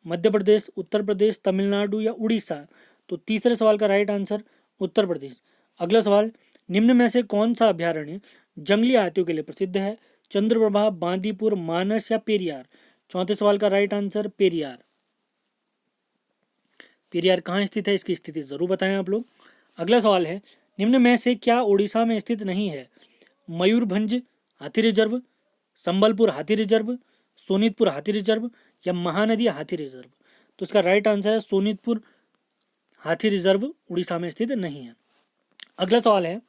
मध्य प्रदेश, उत्तर प्रदेश, तमिलनाडु या उड़ीसा? तो तीसरे सवाल का राइट आंसर उत्तर प्रदेश। अगला सवाल, निम्न में से कौन सा अभ्यारण्य जंगली हाथियों के लिए प्रसिद्ध है? चंद्रप्रभा, बांदीपुर, मानस या पेरियार? चौथे सवाल का राइट आंसर पेरियार। पेरियार कहाँ स्थित है, इसकी स्थिति जरूर बताएं आप लोग। अगला सवाल है, निम्न में से क्या उड़ीसा में स्थित नहीं है? मयूरभंज हाथी रिजर्व, संबलपुर हाथी रिजर्व, सोनितपुर हाथी रिजर्व या महानदी हाथी रिजर्व? तो इसका राइट आंसर है सोनितपुर हाथी रिजर्व उड़ीसा में स्थित नहीं है। अगला सवाल है,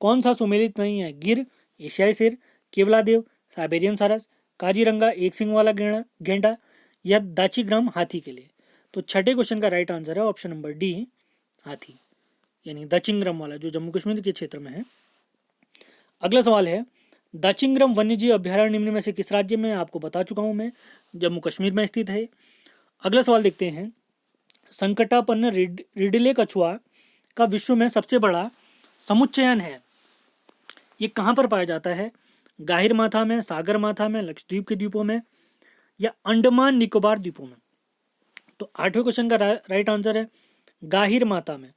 कौन सा सुमेलित नहीं है? गिर, एशियाई शेर, केवलादेव, साइबेरियन सारस, काजीरंगा एक सिंग वाला गेंडा या दाचीग्राम हाथी के लिए? तो छठे क्वेश्चन का राइट आंसर है ऑप्शन नंबर डी, हाथी यानी दाचिंगरम वाला, जो जम्मू कश्मीर के क्षेत्र में है। अगला सवाल है, दाचिंगरम वन्यजीव अभ्यारण्य निम्न में से किस राज्य में? आपको बता चुका हूं मैं, जम्मू कश्मीर में स्थित है। अगला सवाल देखते हैं, संकटापन्न रिडले कछुआ का विश्व में सबसे बड़ा समुच्चयन है, ये कहाँ पर पाया जाता है? गाहिर माथा में, सागर माथा में, लक्षद्वीप के द्वीपों में या अंडमान निकोबार द्वीपों में? तो 8वें क्वेश्चन का राइट आंसर है गाहिर माता में।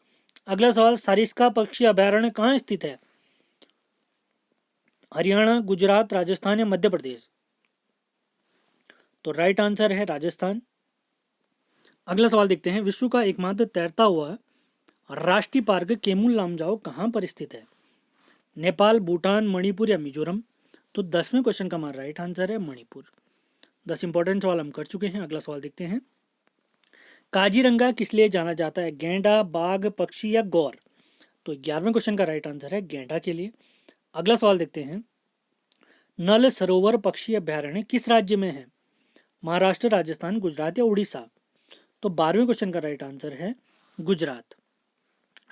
अगला सवाल, सारिस्का पक्षी अभ्यारण्य कहाँ स्थित है? हरियाणा, गुजरात, राजस्थान या मध्य प्रदेश? तो राइट आंसर है राजस्थान। अगला सवाल देखते हैं, विश्व का एकमात्र तैरता हुआ राष्ट्रीय पार्क केमुल लामजाओ कहाँ पर स्थित है? नेपाल, भूटान, मणिपुर या मिजोरम? तो 10वें क्वेश्चन का हमारा राइट आंसर है मणिपुर। 10 इंपॉर्टेंट सवाल हम कर चुके हैं। अगला सवाल देखते हैं, काजीरंगा किस लिए जाना जाता है? गेंडा, बाघ, पक्षी या गौर? तो 11वें क्वेश्चन का राइट आंसर है गेंडा के लिए। अगला सवाल देखते हैं, नल सरोवर पक्षी अभ्यारण्य किस राज्य में है? महाराष्ट्र, राजस्थान, गुजरात या उड़ीसा? तो 12वें क्वेश्चन का राइट आंसर है गुजरात।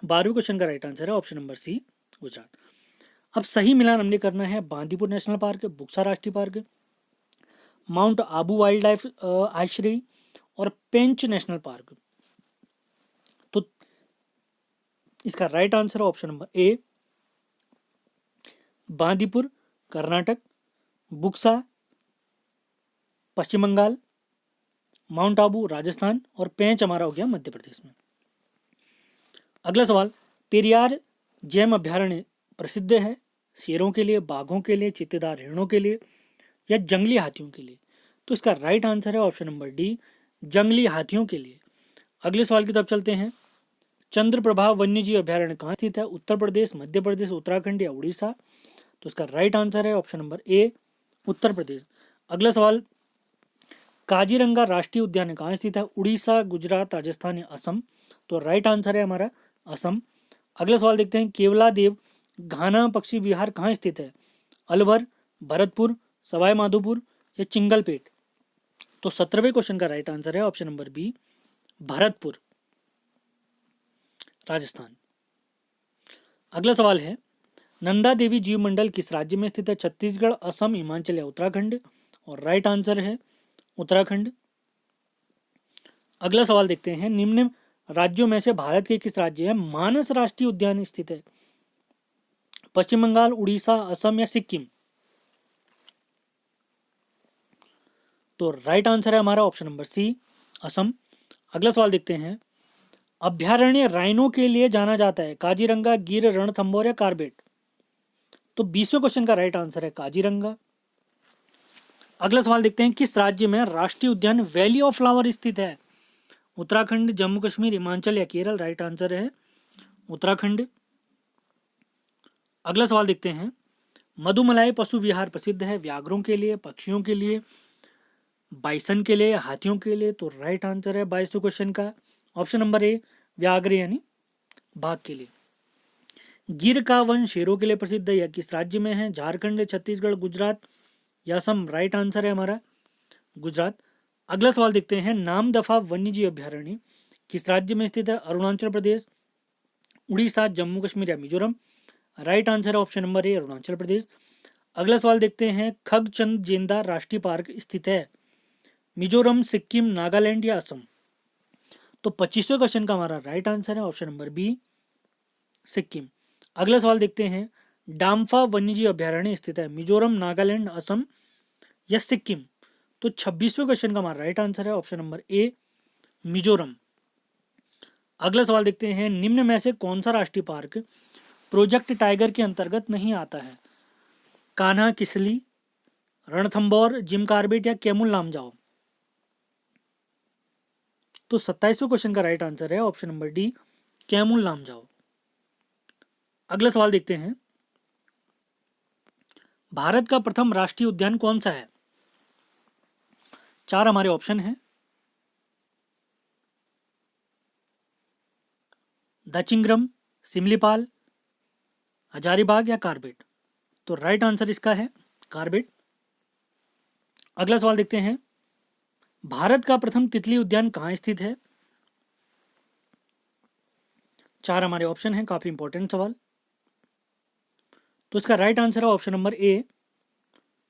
12वें क्वेश्चन का राइट आंसर है ऑप्शन नंबर सी, गुजरात। अब सही मिलान हमने करना है, बांदीपुर नेशनल पार्क, बुक्सा राष्ट्रीय park, mount Abu wildlife आश्रय और पेंच नेशनल पार्क। तो इसका राइट आंसर है option number A, Bandipur Karnataka, Buxa Paschim Bangal, mount Abu Rajasthan और पेंच हमारा हो गया मध्य प्रदेश में। अगला सवाल, पेरियार जैम अभ्यारण्य प्रसिद्ध है शेरों के लिए, बाघों के लिए, चित्तेदार हिरणों के लिए या जंगली हाथियों के लिए? तो इसका राइट आंसर है ऑप्शन नंबर डी, जंगली हाथियों के लिए। अगले सवाल की तरफ चलते हैं, चंद्रप्रभा वन्यजीव अभ्यारण्य कहाँ स्थित है? उत्तर प्रदेश, मध्य प्रदेश, उत्तराखंड या उड़ीसा? तो इसका राइट आंसर है ऑप्शन नंबर ए, उत्तर प्रदेश। अगला सवाल, काजीरंगा राष्ट्रीय उद्यान कहाँ स्थित है? उड़ीसा, गुजरात, राजस्थान या असम? तो राइट आंसर है हमारा असम। अगला सवाल देखते हैं, केवलादेव घाना पक्षी विहार कहाँ स्थित है? अलवर, भरतपुर, सवाई माधोपुर या चिंगलपेट? तो 17वें क्वेश्चन का राइट आंसर है option number B, Bharatpur, Rajasthan. अगला सवाल है, नंदा देवी जीव मंडल किस राज्य में स्थित है? छत्तीसगढ़, असम, हिमाचल या उत्तराखंड? और राइट आंसर है उत्तराखंड। अगला सवाल देखते हैं, निम्न राज्यों में से भारत के किस राज्य में मानस राष्ट्रीय उद्यान स्थित है? पश्चिम बंगाल, उड़ीसा, असम या सिक्किम? तो राइट आंसर है हमारा ऑप्शन नंबर सी, असम। अगला सवाल देखते हैं। अभ्यारण्य राइनो के लिए जाना जाता है, काजीरंगा, गिर, रणथंभौर या कार्बेट? तो 20वें क्वेश्चन का राइट आंसर है काजीरंगा। अगला सवाल देखते हैं। किस राज्य में राष्ट्रीय उद्यान वैली ऑफ फ्लावर स्थित है? उत्तराखंड, जम्मू कश्मीर, हिमाचल या केरल? राइट आंसर है उत्तराखंड। अगला सवाल देखते हैं। मधुमलाई पशु विहार प्रसिद्ध है व्याघ्रों के लिए, पक्षियों के लिए, बाइसन के लिए, हाथियों के लिए? तो राइट आंसर है 22वें क्वेश्चन का ऑप्शन नंबर ए, व्याघ्र यानी बाघ के लिए। गिर का वन शेरों के लिए प्रसिद्ध है, यह किस राज्य में है? झारखंड, छत्तीसगढ़, गुजरात या असम? राइट आंसर है हमारा गुजरात। अगला सवाल देखते हैं। नामदफा वन्यजीव अभ्यारण्य किस राज्य में स्थित है? अरुणाचल प्रदेश, उड़ीसा, जम्मू कश्मीर या मिजोरम? राइट आंसर है ऑप्शन नंबर ए, अरुणाचल प्रदेश। अगला सवाल देखते हैं। खगचंद जेंदा राष्ट्रीय पार्क स्थित है मिजोरम, सिक्किम, नागालैंड या असम? तो 25वें क्वेश्चन का हमारा राइट आंसर है ऑप्शन नंबर बी, सिक्किम। अगला सवाल देखते हैं। डाम्फा वन्यजीव अभ्यारण्य स्थित है मिजोरम, नागालैंड, असम या सिक्किम? तो 26वें क्वेश्चन का हमारा राइट आंसर है ऑप्शन नंबर ए, मिजोरम। अगला सवाल देखते हैं। निम्न में से कौन सा राष्ट्रीय पार्क प्रोजेक्ट टाइगर के अंतर्गत नहीं आता है? कान्हा किसली, रणथंभौर, जिम कार्बेट या कैमूल लामजाओ? तो 27वें क्वेश्चन का राइट आंसर है ऑप्शन नंबर डी, कैमूल लामजाओ। अगला सवाल देखते हैं। भारत का प्रथम राष्ट्रीय उद्यान कौन सा है? 4 हमारे ऑप्शन हैं। दचिंग्रम, सिमलीपाल, हजारीबाग या कार्बेट? तो राइट आंसर इसका है कार्बेट। अगला सवाल देखते हैं। भारत का प्रथम तितली उद्यान कहाँ स्थित है? 4 हमारे ऑप्शन हैं, काफी इंपॉर्टेंट सवाल। तो इसका राइट आंसर है ऑप्शन नंबर ए,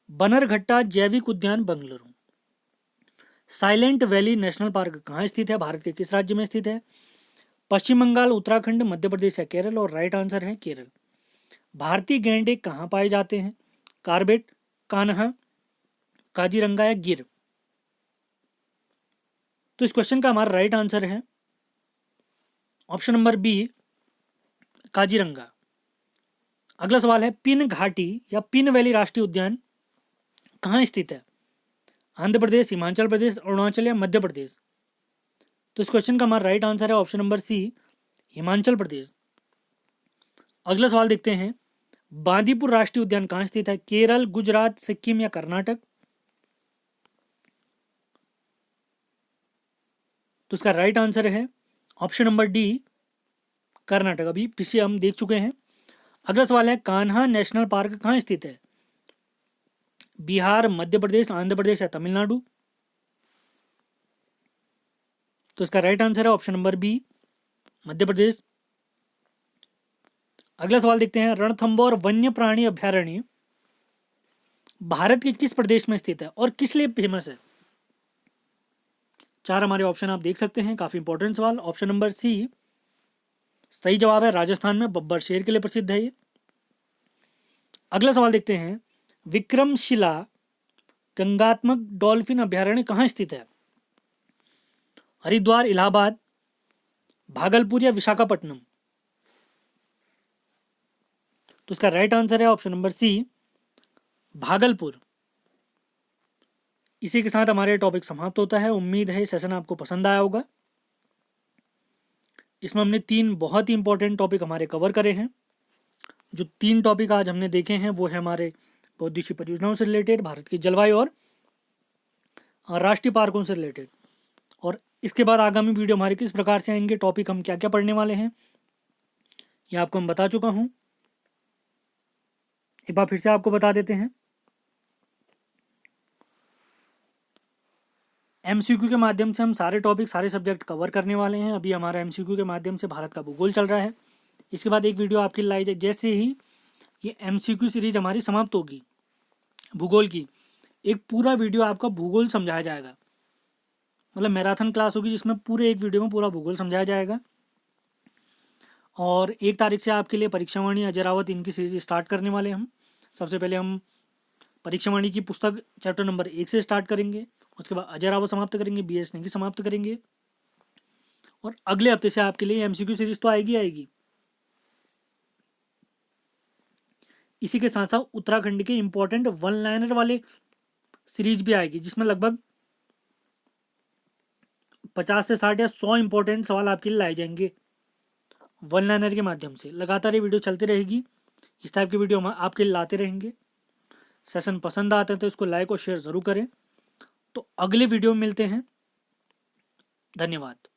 बनरघट्टा जैविक उद्यान Bengaluru. Silent valley national park कहाँ स्थित है? भारत के किस राज्य में स्थित है? पश्चिम बंगाल, उत्तराखंड, मध्य प्रदेश या केरल? और राइट आंसर है केरल। भारतीय गैंडे कहाँ पाए जाते हैं? कार्बेट, कान्हा, काजीरंगा या गिर? तो इस क्वेश्चन का हमारा राइट आंसर है ऑप्शन नंबर बी, काजीरंगा। अगला सवाल है। पिन घाटी या पिन वैली राष्ट्रीय उद्यान कहाँ स्थित है? आंध्र प्रदेश, हिमाचल प्रदेश, अरुणाचल या मध्य प्रदेश? तो इस क्वेश्चन का हमारा राइट आंसर है ऑप्शन नंबर सी, हिमाचल प्रदेश। अगला सवाल देखते हैं। बांदीपुर राष्ट्रीय उद्यान कहाँ स्थित है? केरल, गुजरात, सिक्किम या कर्नाटक? तो इसका राइट आंसर है ऑप्शन नंबर डी, कर्नाटक। अभी पीछे हम देख चुके हैं। अगला सवाल है। कान्हा नेशनल पार्क कहाँ स्थित है? बिहार, मध्य प्रदेश, आंध्र प्रदेश या तमिलनाडु? तो इसका राइट आंसर है option number B, Madhya Pradesh. अगला सवाल देखते हैं। रणथंभौर वन्य प्राणी अभ्यारण्य भारत के किस प्रदेश में स्थित है और किस लिए फेमस है? 4 हमारे ऑप्शन आप देख सकते हैं, काफी इंपॉर्टेंट सवाल। ऑप्शन नंबर सी सही जवाब है, राजस्थान में बब्बर शेर के लिए प्रसिद्ध है ये। अगला सवाल देखते हैं। विक्रमशिला गंगात्मक डॉल्फिन अभ्यारण्य कहाँ स्थित है? हरिद्वार, इलाहाबाद, भागलपुर या विशाखापट्टनम? तो इसका राइट आंसर है ऑप्शन नंबर सी, भागलपुर। इसी के साथ हमारे टॉपिक समाप्त होता है। उम्मीद है सेशन आपको पसंद आया होगा। इसमें हमने 3 बहुत ही इंपॉर्टेंट टॉपिक हमारे कवर करे हैं। जो 3 टॉपिक आज हमने देखे हैं वो है हमारे बौद्धिक परियोजनाओं से रिलेटेड, भारत की जलवायु और राष्ट्रीय पार्कों से रिलेटेड। और इसके बाद आगामी वीडियो हमारे किस प्रकार से आएंगे, टॉपिक हम क्या क्या पढ़ने वाले हैं, ये आपको हम बता चुका हूँ। एक बार फिर से आपको बता देते हैं। एमसीक्यू के माध्यम से हम सारे टॉपिक, सारे सब्जेक्ट कवर करने वाले हैं। अभी हमारा एमसीक्यू के माध्यम से भारत का भूगोल चल रहा है। इसके बाद एक वीडियो आपकी लाई जाए, जैसे ही ये एमसीक्यू सीरीज हमारी समाप्त होगी भूगोल की, एक पूरा वीडियो आपका भूगोल समझाया जाएगा। मतलब मैराथन क्लास होगी जिसमें पूरे एक वीडियो में पूरा भूगोल समझाया जाएगा। और 1 तारीख से आपके लिए परीक्षावाणी, अजय रावत इनकी सीरीज स्टार्ट करने वाले हम। सबसे पहले हम परीक्षावाणी की पुस्तक चैप्टर नंबर 1 से स्टार्ट करेंगे, उसके बाद अजय रावत समाप्त करेंगे, BS नेगी समाप्त करेंगे। और अगले हफ्ते से आपके लिए MCQ सीरीज तो आएगी। इसी के साथ साथ उत्तराखंड के इंपॉर्टेंट 1 लाइनर वाले सीरीज भी आएगी, जिसमें लगभग 50 से 60 या 100 इंपॉर्टेंट सवाल आपके लिए लाए जाएंगे 1 लाइनर के माध्यम से। लगातार ये वीडियो चलती रहेगी, इस टाइप की वीडियो हम आपके लिए लाते रहेंगे। सेशन पसंद आते हैं तो इसको लाइक और शेयर ज़रूर करें। तो अगले वीडियो में मिलते हैं। धन्यवाद।